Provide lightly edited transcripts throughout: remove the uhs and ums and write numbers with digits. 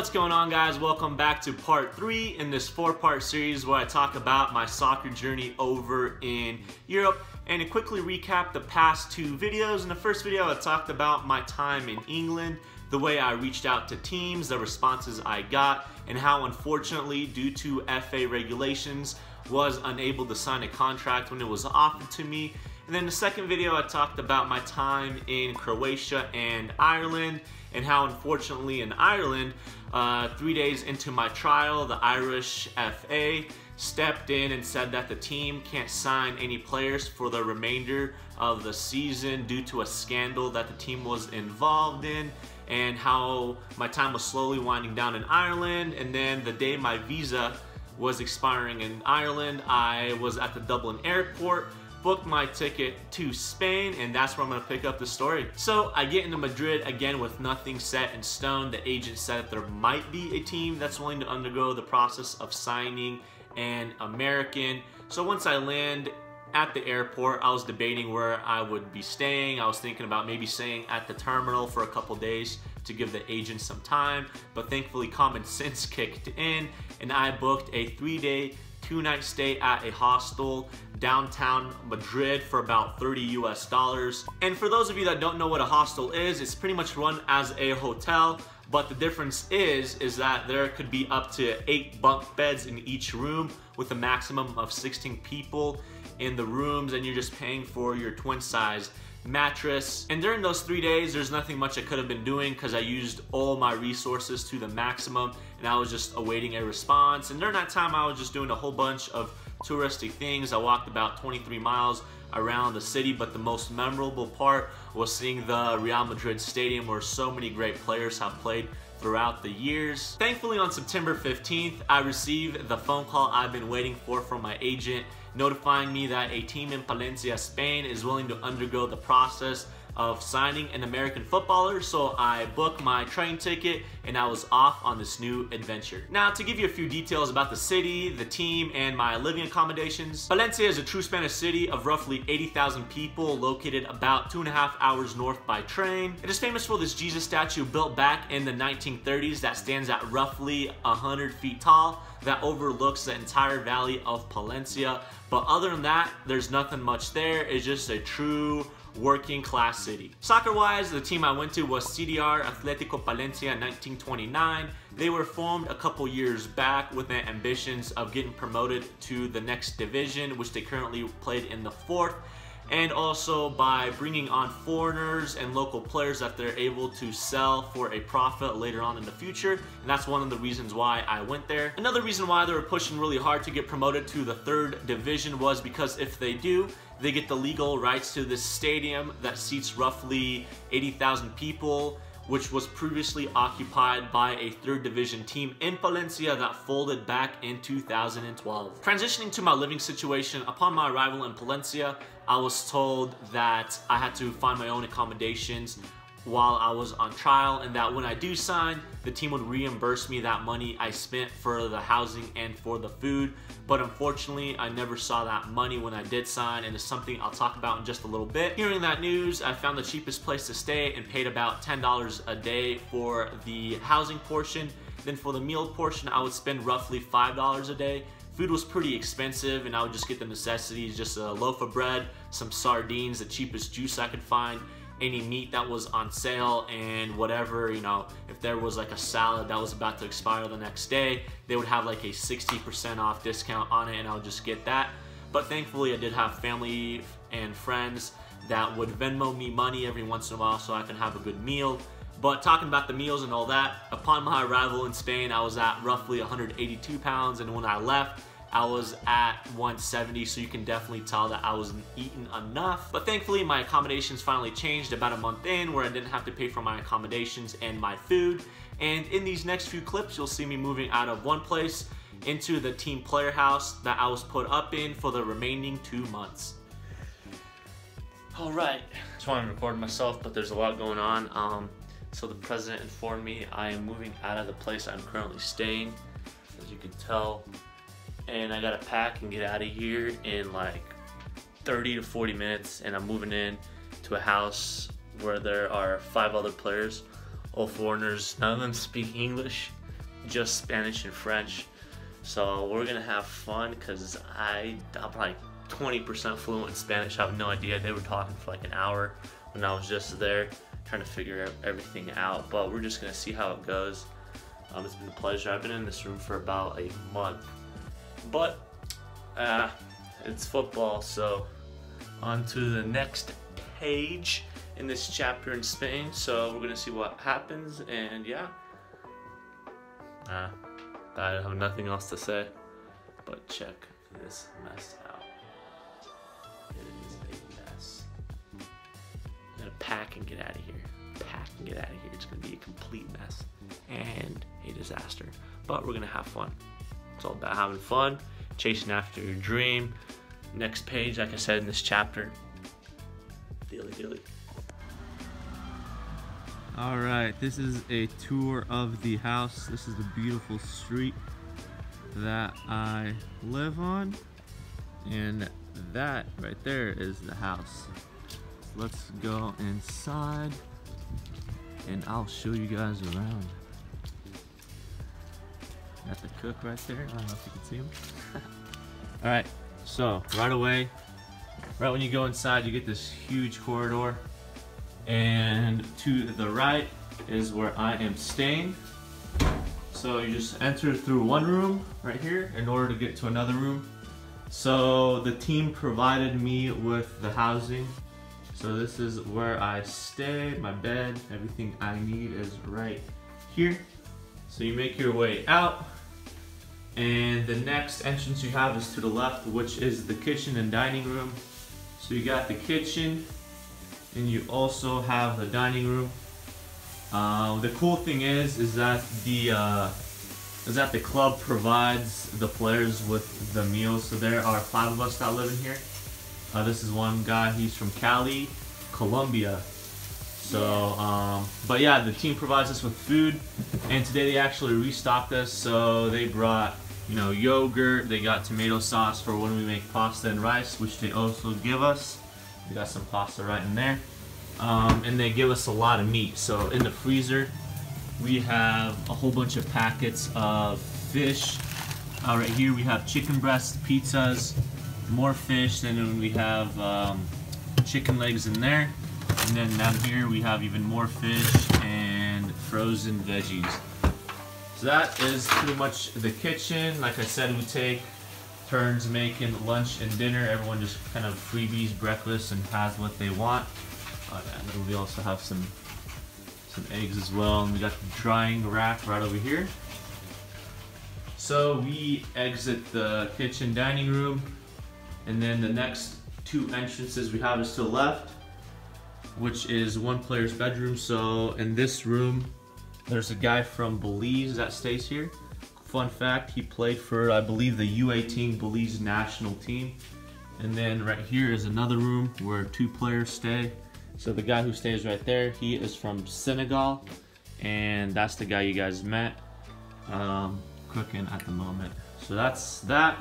What's going on, guys? Welcome back to part 3 in this 4-part series where I talk about my soccer journey over in Europe. And to quickly recap the past 2 videos, in the first video I talked about my time in England, the way I reached out to teams, the responses I got, and how unfortunately due to FA regulations was unable to sign a contract when it was offered to me. And then the second video I talked about my time in Croatia and Ireland, and how unfortunately in Ireland, 3 days into my trial, the Irish FA stepped in and said that the team can't sign any players for the remainder of the season due to a scandal that the team was involved in, and how my time was slowly winding down in Ireland. And then the day my visa was expiring in Ireland, I was at the Dublin airport, booked my ticket to Spain, and that's where I'm gonna pick up the story. So I get into Madrid again with nothing set in stone. The agent said that there might be a team that's willing to undergo the process of signing an American. So once I land at the airport, I was debating where I would be staying. I was thinking about maybe staying at the terminal for a couple days to give the agent some time, but thankfully common sense kicked in, and I booked a 3-day, 2-night stay at a hostel downtown Madrid for about $30 US. And for those of you that don't know what a hostel is, it's pretty much run as a hotel, but the difference is that there could be up to 8 bunk beds in each room with a maximum of 16 people in the rooms, and you're just paying for your twin size mattress. And during those 3 days, there's nothing much I could have been doing because I used all my resources to the maximum, and I was just awaiting a response. And during that time, I was just doing a whole bunch of touristy things. I walked about 23 miles around the city, but the most memorable part was seeing the Real Madrid stadium where so many great players have played throughout the years. Thankfully, on September 15th, I received the phone call I've been waiting for from my agent, notifying me that a team in Palencia, Spain is willing to undergo the process of signing an American footballer. So I booked my train ticket and I was off on this new adventure. Now, to give you a few details about the city, the team, and my living accommodations, Valencia is a true Spanish city of roughly 80,000 people located about 2.5 hours north by train. It is famous for this Jesus statue built back in the 1930s that stands at roughly 100 feet tall that overlooks the entire valley of Palencia. But other than that, there's nothing much there. It's just a true working class city. Soccer-wise, the team I went to was CDR Atlético Palencia in 1929. They were formed a couple years back with the ambitions of getting promoted to the next division, which they currently played in the 4th, and also by bringing on foreigners and local players that they're able to sell for a profit later on in the future. And that's one of the reasons why I went there. Another reason why they were pushing really hard to get promoted to the 3rd division was because if they do, they get the legal rights to this stadium that seats roughly 80,000 people, which was previously occupied by a 3rd division team in Palencia that folded back in 2012. Transitioning to my living situation, upon my arrival in Palencia, I was told that I had to find my own accommodations while I was on trial, and that when I do sign, the team would reimburse me that money I spent for the housing and for the food. But unfortunately, I never saw that money when I did sign, and it's something I'll talk about in just a little bit. Hearing that news, I found the cheapest place to stay and paid about $10 a day for the housing portion. Then for the meal portion, I would spend roughly $5 a day. Food was pretty expensive, and I would just get the necessities, just a loaf of bread, some sardines, the cheapest juice I could find, any meat that was on sale, and whatever, you know, if there was like a salad that was about to expire the next day, they would have like a 60% off discount on it, and I would just get that. But thankfully, I did have family and friends that would Venmo me money every once in a while so I can have a good meal. But talking about the meals and all that, upon my arrival in Spain, I was at roughly 182 pounds, and when I left, I was at 170, so you can definitely tell that I wasn't eating enough. But thankfully, my accommodations finally changed about a month in, where I didn't have to pay for my accommodations and my food. And in these next few clips, you'll see me moving out of one place into the team player house that I was put up in for the remaining 2 months. All right, just wanted to record myself, but there's a lot going on. So the president informed me I am moving out of the place I'm currently staying, as you can tell. And I gotta pack and get out of here in like 30 to 40 minutes, and I'm moving in to a house where there are 5 other players, all foreigners. None of them speak English, just Spanish and French. So we're gonna have fun because I'm probably 20% fluent in Spanish. I have no idea. They were talking for like an hour when I was just there trying to figure everything out. But we're just gonna see how it goes. It's been a pleasure. I've been in this room for about a month. But it's football, so on to the next page in this chapter in Spain. So we're gonna see what happens, and yeah. I have nothing else to say, but check this mess out. It is a mess. I'm gonna pack and get out of here. Pack and get out of here. It's gonna be a complete mess and a disaster. But we're gonna have fun. It's all about having fun, chasing after your dream. Next page, like I said in this chapter. Dilly. All right, this is a tour of the house. This is the beautiful street that I live on, and that right there is the house. Let's go inside and I'll show you guys around. Got the cook right there. I don't know if you can see him. All right, so right away, right when you go inside, you get this huge corridor. And to the right is where I am staying. So you just enter through one room right here in order to get to another room. So the team provided me with the housing. So this is where I stay, my bed, everything I need is right here. So you make your way out, and the next entrance you have is to the left, which is the kitchen and dining room. So you got the kitchen, and you also have the dining room. The cool thing is that the club provides the players with the meals. So there are 5 of us that live in here. This is one guy, he's from Cali, Colombia. So, but yeah, the team provides us with food, and today they actually restocked us. So they brought, you know, yogurt. They got tomato sauce for when we make pasta and rice, which they also give us. We got some pasta right in there. And they give us a lot of meat. So in the freezer, we have a whole bunch of packets of fish. Right here we have chicken breast pizzas, more fish, then we have chicken legs in there. And then down here we have even more fish and frozen veggies. So that is pretty much the kitchen. Like I said, we take turns making lunch and dinner. Everyone just kind of freebies breakfast and has what they want. And we also have some eggs as well, and we got the drying rack right over here. So we exit the kitchen dining room, and then the next 2 entrances we have is to the left, which is one player's bedroom. So in this room, there's a guy from Belize that stays here. Fun fact, he played for, I believe, the U18 Belize national team. And then right here is another room where 2 players stay. So the guy who stays right there, he is from Senegal, and that's the guy you guys met, cooking at the moment. So that's that.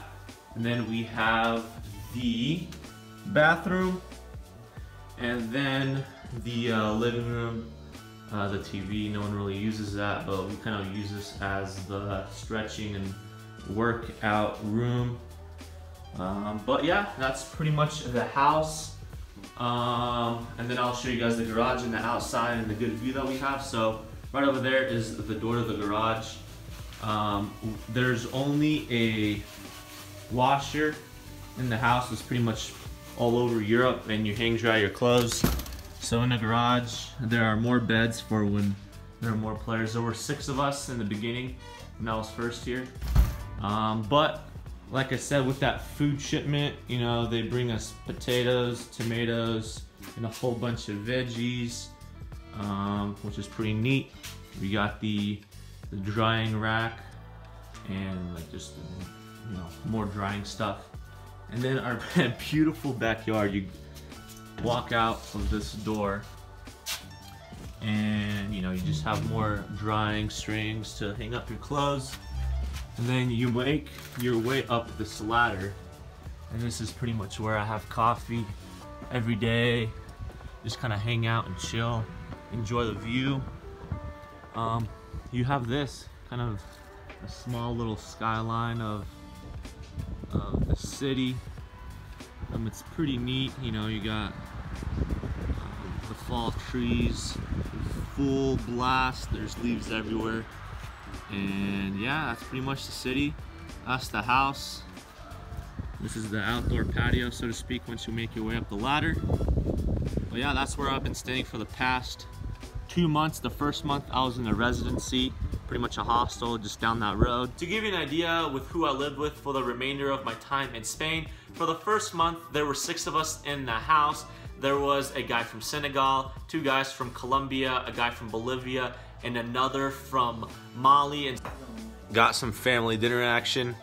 And then we have the bathroom, and then the living room, the TV. No one really uses that, but we kind of use this as the stretching and workout room. But yeah, that's pretty much the house. And then I'll show you guys the garage and the outside and the good view that we have. So right over there is the door to the garage. There's only a washer in the house. It's pretty much all over Europe, and you hang dry your clothes. So in the garage, there are more beds for when there are more players. There were 6 of us in the beginning when I was first here. But like I said, with that food shipment, you know, they bring us potatoes, tomatoes, and a whole bunch of veggies, which is pretty neat. We got the drying rack and like just, you know, more drying stuff. And then our beautiful backyard. You walk out of this door, and you know, you just have more drying strings to hang up your clothes. And then you make your way up this ladder, and this is pretty much where I have coffee every day. Just kind of hang out and chill, enjoy the view. You have this kind of a small little skyline of the city. It's pretty neat. You know, you got the fall trees, full blast. There's leaves everywhere, and yeah, that's pretty much the city. That's the house. This is the outdoor patio, so to speak, once you make your way up the ladder. But yeah, that's where I've been staying for the past 2 months. The first month I was in a residency, pretty much a hostel just down that road. To give you an idea with who I lived with for the remainder of my time in Spain, for the first month there were 6 of us in the house. There was a guy from Senegal, 2 guys from Colombia, a guy from Bolivia, and another from Mali. And got some family dinner action.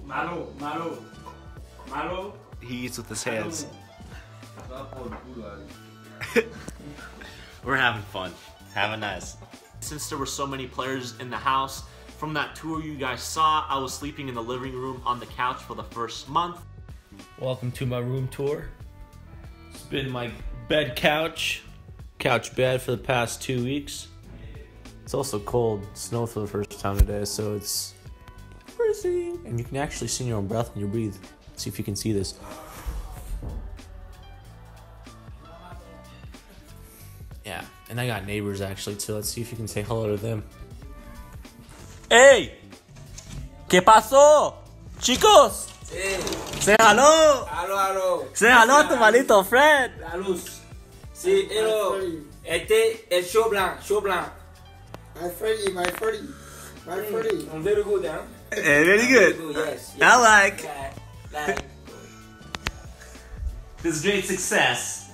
Malo. He eats with his hands. We're having fun. Having nice. Since there were so many players in the house, from that tour you guys saw, I was sleeping in the living room on the couch for the first month. Welcome to my room tour. It's been my bed couch bed for the past 2 weeks. It's also cold. Snow for the first time today, so it's freezing. And you can actually see your own breath when you breathe. See if you can see this. Yeah, and I got neighbors actually too. Let's see if you can say hello to them. Hey! ¿Qué pasó? Chicos! Sí. Say hello! Aló. Say hello to my little friend! La luz. Sí, pero el show blanc. My Freddy. Very good, huh? Hey, very good. Yes. I like. This is great success.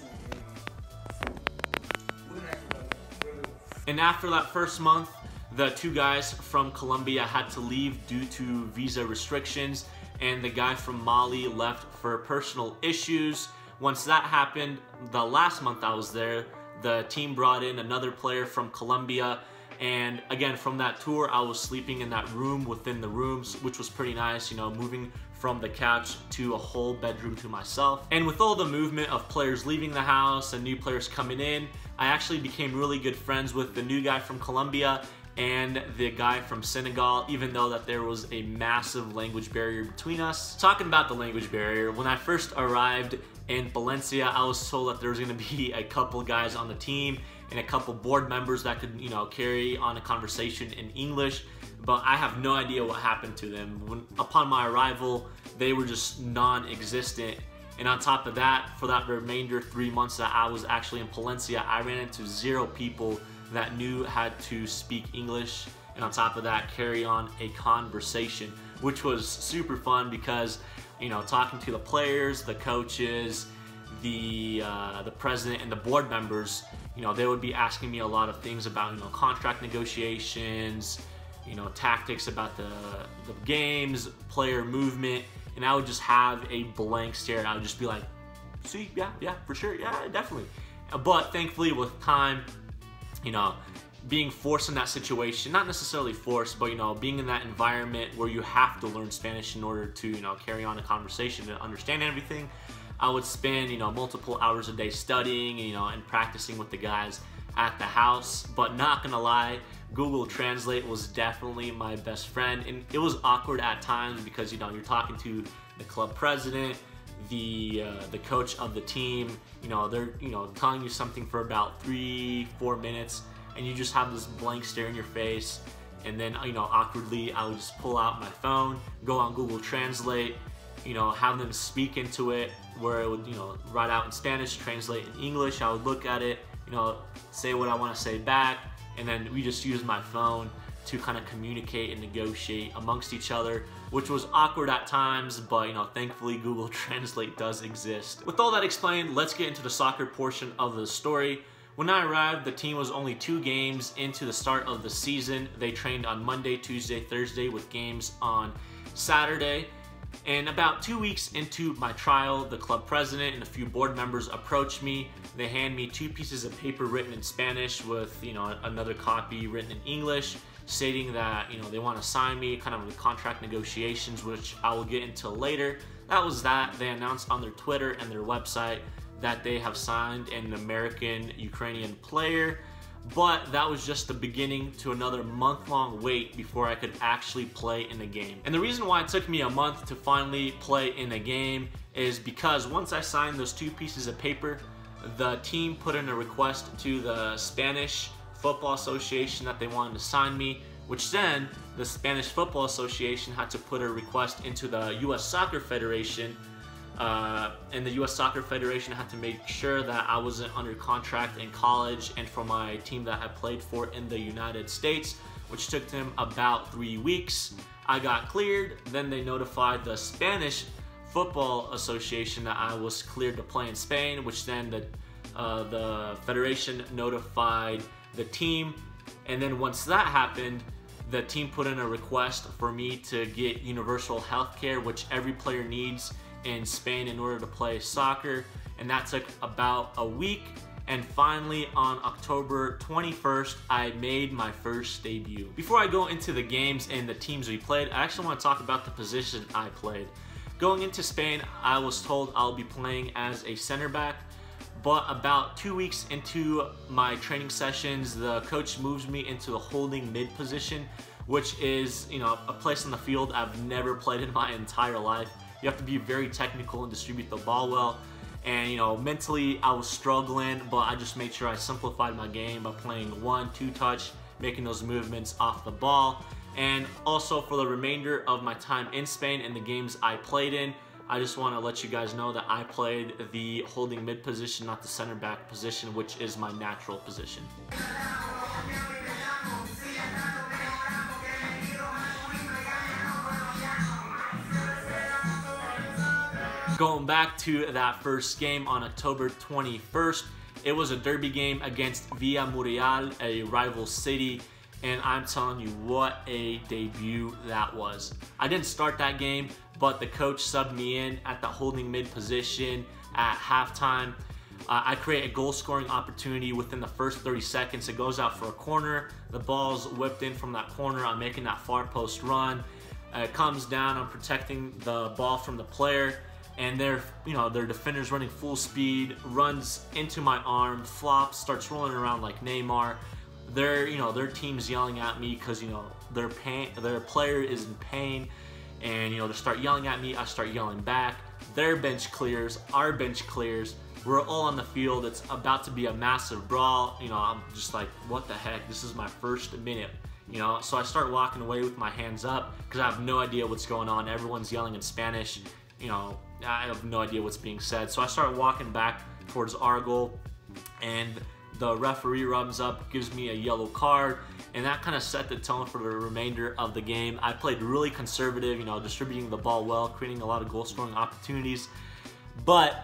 And after that first month, the 2 guys from Colombia had to leave due to visa restrictions, and the guy from Mali left for personal issues. Once that happened, the last month I was there, the team brought in another player from Colombia, and again, from that tour, I was sleeping in that room within the rooms, which was pretty nice, you know, moving from the couch to a whole bedroom to myself. And with all the movement of players leaving the house and new players coming in, I actually became really good friends with the new guy from Colombia and the guy from Senegal, even though that there was a massive language barrier between us. Talking about the language barrier, when I first arrived in Palencia, I was told that there was gonna be a couple guys on the team and a couple board members that could, you know, carry on a conversation in English, but I have no idea what happened to them. Upon my arrival, they were just non-existent. And on top of that, for that remainder 3 months that I was actually in Palencia, I ran into 0 people that knew how to speak English, and on top of that, carry on a conversation, which was super fun because, you know, talking to the players, the coaches, the president, and the board members, you know, they would be asking me a lot of things about, you know, contract negotiations, you know, tactics about the games, player movement, and I would just have a blank stare, and I would just be like, see, yeah, for sure, yeah, definitely. But thankfully, with time, you know, being forced in that situation, not necessarily forced, but, you know, being in that environment where you have to learn Spanish in order to, you know, carry on a conversation and understand everything, I would spend, you know, multiple hours a day studying, you know, and practicing with the guys at the house. But not gonna lie, Google Translate was definitely my best friend, and it was awkward at times because, you know, you're talking to the club president, the coach of the team, you know, they're, you know, telling you something for about 3-4 minutes, and you just have this blank stare in your face. And then, you know, awkwardly, I would just pull out my phone, go on Google Translate, you know, have them speak into it, where it would, you know, write out in Spanish, translate in English. I would look at it, you know, say what I want to say back, and then we just use my phone to kind of communicate and negotiate amongst each other, which was awkward at times, but, you know, thankfully Google Translate does exist. With all that explained, let's get into the soccer portion of the story. When I arrived, the team was only 2 games into the start of the season. They trained on Monday, Tuesday, Thursday, with games on Saturday. And about 2 weeks into my trial, the club president and a few board members approached me. They hand me 2 pieces of paper written in Spanish with, you know, another copy written in English, stating that, you know, they want to sign me, kind of the contract negotiations, which I will get into later. That was that. They announced on their Twitter and their website that they have signed an American Ukrainian player. But that was just the beginning to another month-long wait before I could actually play in the game. And the reason why it took me a month to finally play in a game is because once I signed those 2 pieces of paper, the team put in a request to the Spanish Football Association that they wanted to sign me, which then the Spanish Football Association had to put a request into the US Soccer Federation, and the US Soccer Federation had to make sure that I wasn't under contract in college and for my team that I played for in the United States, which took them about 3 weeks. I got cleared, then they notified the Spanish Football Association that I was cleared to play in Spain, which then the federation notified the team, and then once that happened, the team put in a request for me to get universal health care, which every player needs in Spain in order to play soccer, and that took about a week. And finally, on October 21st, I made my first debut. Before I go into the games and the teams we played, I actually want to talk about the position I played. Going into Spain, I was told I'll be playing as a center back, but about 2 weeks into my training sessions, the coach moves me into the holding mid position, which is, you know, a place on the field I've never played in my entire life. You have to be very technical and distribute the ball well. And, you know, mentally I was struggling, but I just made sure I simplified my game by playing 1-2 touch, making those movements off the ball. And also for the remainder of my time in Spain and the games I played in, I just want to let you guys know that I played the holding mid position, not the center back position, which is my natural position. Going back to that first game on October 21st, it was a derby game against Villarreal, a rival city, and I'm telling you what a debut that was. I didn't start that game, but the coach subbed me in at the holding mid position at halftime. I create a goal scoring opportunity within the first 30 seconds. It goes out for a corner. The ball's whipped in from that corner. I'm making that far post run. It comes down. I'm protecting the ball from the player. And their defender's running full speed, runs into my arm, flops, starts rolling around like Neymar. Their team's yelling at me because, you know, their player is in pain, and, you know, they start yelling at me. I start yelling back. Their bench clears, our bench clears. We're all on the field. It's about to be a massive brawl. You know, I'm just like, what the heck? This is my first minute. You know, so I start walking away with my hands up because I have no idea what's going on. Everyone's yelling in Spanish. You know, I have no idea what's being said. So I start walking back towards our goal, and the referee rubs up, gives me a yellow card, and that kind of set the tone for the remainder of the game. I played really conservative, you know, distributing the ball well, creating a lot of goal-scoring opportunities. But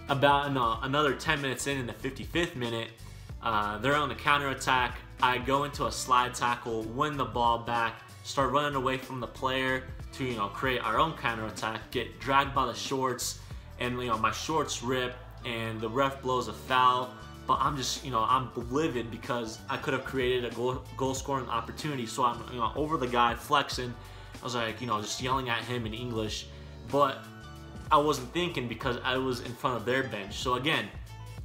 about another 10 minutes in the 55th minute, they're on the counterattack. I go into a slide tackle, win the ball back, start running away from the player to, you know, create our own counterattack, get dragged by the shorts, and, you know, my shorts rip, and the ref blows a foul. But I'm just, you know, I'm livid because I could have created a goal scoring opportunity. So I'm, you know, over the guy, flexing. I was like, you know, just yelling at him in English, but I wasn't thinking because I was in front of their bench. So again,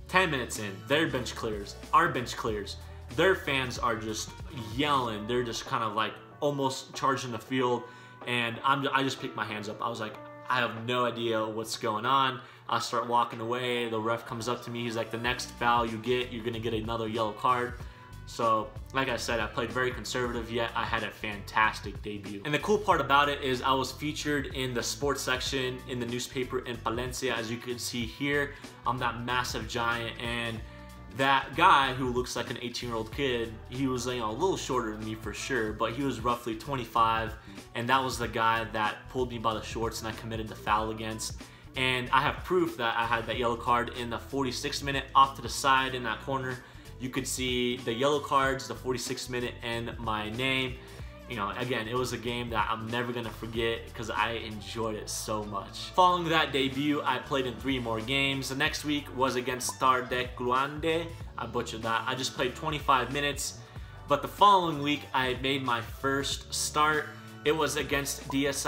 10 minutes in, their bench clears, our bench clears. Their fans are just yelling. They're just kind of like almost charging the field. And I just picked my hands up. I was like, I have no idea what's going on. I start walking away. The ref comes up to me. He's like, the next foul you get, you're going to get another yellow card. So, like I said, I played very conservative, yet I had a fantastic debut. And the cool part about it is I was featured in the sports section in the newspaper in Palencia. As you can see here, I'm that massive giant, and that guy who looks like an 18-year-old kid, he was, you know, a little shorter than me for sure, but he was roughly 25, and that was the guy that pulled me by the shorts and I committed the foul against. And I have proof that I had that yellow card in the 46th minute. Off to the side in that corner, you could see the yellow cards, the 46th minute, and my name. You know, again, it was a game that I'm never gonna forget because I enjoyed it so much. Following that debut, I played in 3 more games. The next week was against Atlético. I butchered that. I just played 25 minutes. But the following week, I made my first start. It was against Diez,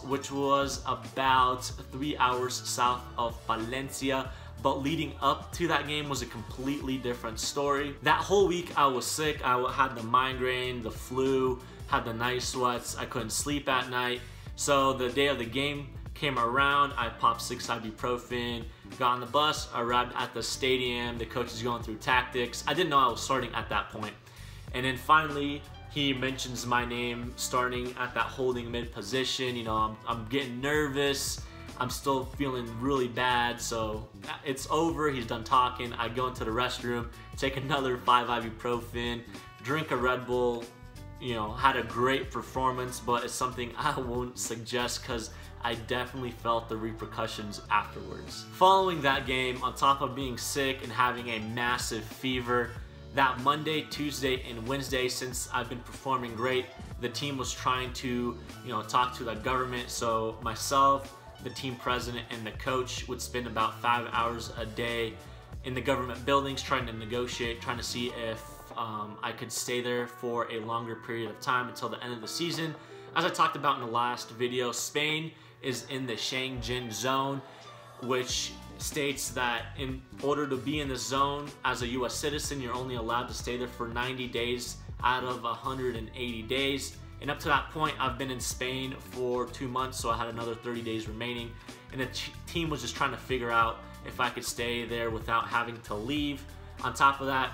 which was about 3 hours south of Valencia. but leading up to that game was a completely different story. That whole week I was sick. I had the migraine, the flu, had the night sweats. I couldn't sleep at night. So the day of the game came around, I popped 6 ibuprofen, got on the bus, arrived at the stadium, the coach is going through tactics. I didn't know I was starting at that point. And then finally, he mentions my name starting at that holding mid position. You know, I'm getting nervous. I'm still feeling really bad, so it's over. He's done talking. I go into the restroom, take another 5 ibuprofen, drink a Red Bull. You know, had a great performance, but it's something I won't suggest because I definitely felt the repercussions afterwards. Following that game, on top of being sick and having a massive fever, that Monday, Tuesday, and Wednesday, since I've been performing great, the team was trying to, you know, talk to the government. So myself, the team president, and the coach would spend about 5 hours a day in the government buildings trying to negotiate, trying to see if I could stay there for a longer period of time until the end of the season. As I talked about in the last video, Spain is in the Schengen zone, which states that in order to be in the zone as a US citizen, you're only allowed to stay there for 90 days out of 180 days. And up to that point, I've been in Spain for 2 months, so I had another 30 days remaining. And the team was just trying to figure out if I could stay there without having to leave. On top of that,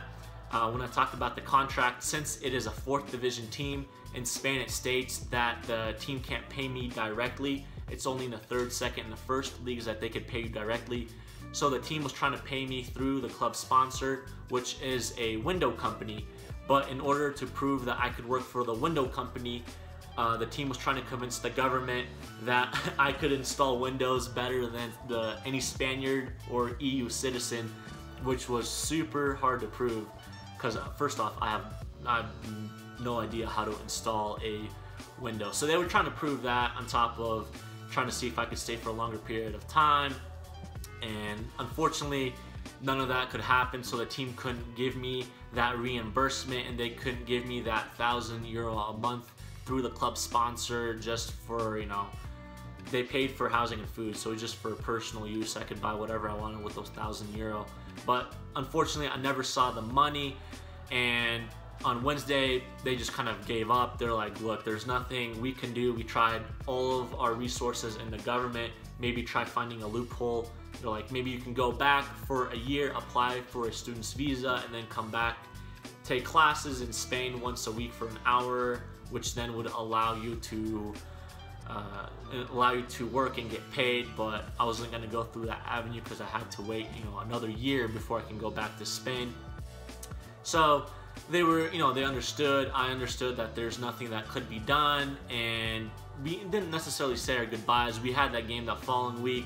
when I talked about the contract, since it is a 4th division team, in Spain it states that the team can't pay me directly. It's only in the 3rd, 2nd, and the 1st leagues that they could pay you directly. So the team was trying to pay me through the club sponsor, which is a window company. But in order to prove that I could work for the window company, the team was trying to convince the government that I could install windows better than any Spaniard or EU citizen, which was super hard to prove. Because first off, I have no idea how to install a window. So they were trying to prove that, on top of trying to see if I could stay for a longer period of time. And unfortunately, none of that could happen, so the team couldn't give me that reimbursement, and they couldn't give me that €1,000 a month through the club sponsor just for, you know, they paid for housing and food, so just for personal use I could buy whatever I wanted with those €1,000. But unfortunately, I never saw the money, and on Wednesday they just kind of gave up. They're like, look, there's nothing we can do. We tried all of our resources in the government, maybe try finding a loophole. They're like, maybe you can go back for a year, apply for a student's visa, and then come back, take classes in Spain once a week for an hour, which then would allow you to work and get paid. But I wasn't going to go through that avenue because I had to wait, you know, another year before I can go back to Spain. So they were, you know, they understood. I understood that there's nothing that could be done, and we didn't necessarily say our goodbyes. We had that game that following week.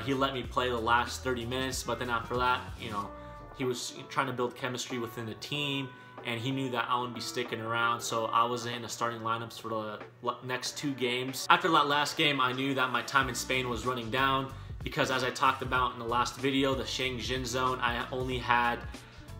He let me play the last 30 minutes, but then after that, you know, he was trying to build chemistry within the team, and he knew that I wouldn't be sticking around, so I was in the starting lineups for the next 2 games. After that last game, I knew that my time in Spain was running down, because as I talked about in the last video, the Schengen zone, I only had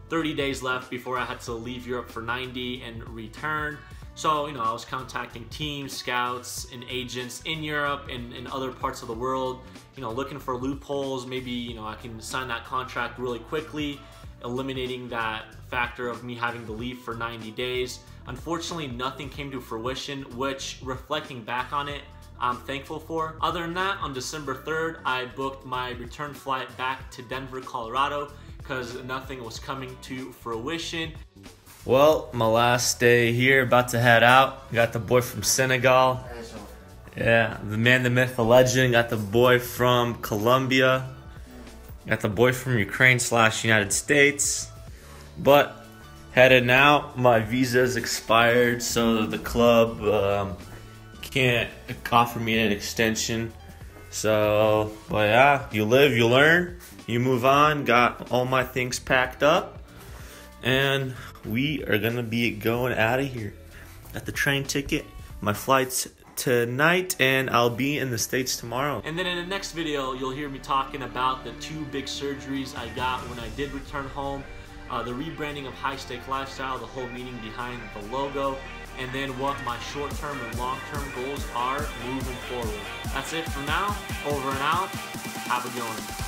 30 days left before I had to leave Europe for 90 and return. So, you know, I was contacting teams, scouts, and agents in Europe and in other parts of the world, you know, looking for loopholes. Maybe, you know, I can sign that contract really quickly, eliminating that factor of me having to leave for 90 days. Unfortunately, nothing came to fruition, which, reflecting back on it, I'm thankful for. Other than that, on December 3rd, I booked my return flight back to Denver, Colorado, because nothing was coming to fruition. Well, my last day here, about to head out. Got the boy from Senegal. Yeah, the man, the myth, the legend. Got the boy from Colombia. Got the boy from Ukraine/United States. But headed out. My visa's expired, so the club can't offer me an extension. So, but yeah, you live, you learn, you move on. Got all my things packed up, and we are gonna be going out of here. Got the train ticket, my flight's tonight, and I'll be in the States tomorrow. And then in the next video, you'll hear me talking about the 2 big surgeries I got when I did return home, the rebranding of High Stake Lifestyle, the whole meaning behind the logo, and then what my short-term and long-term goals are moving forward. That's it for now. Over and out. Have a good one.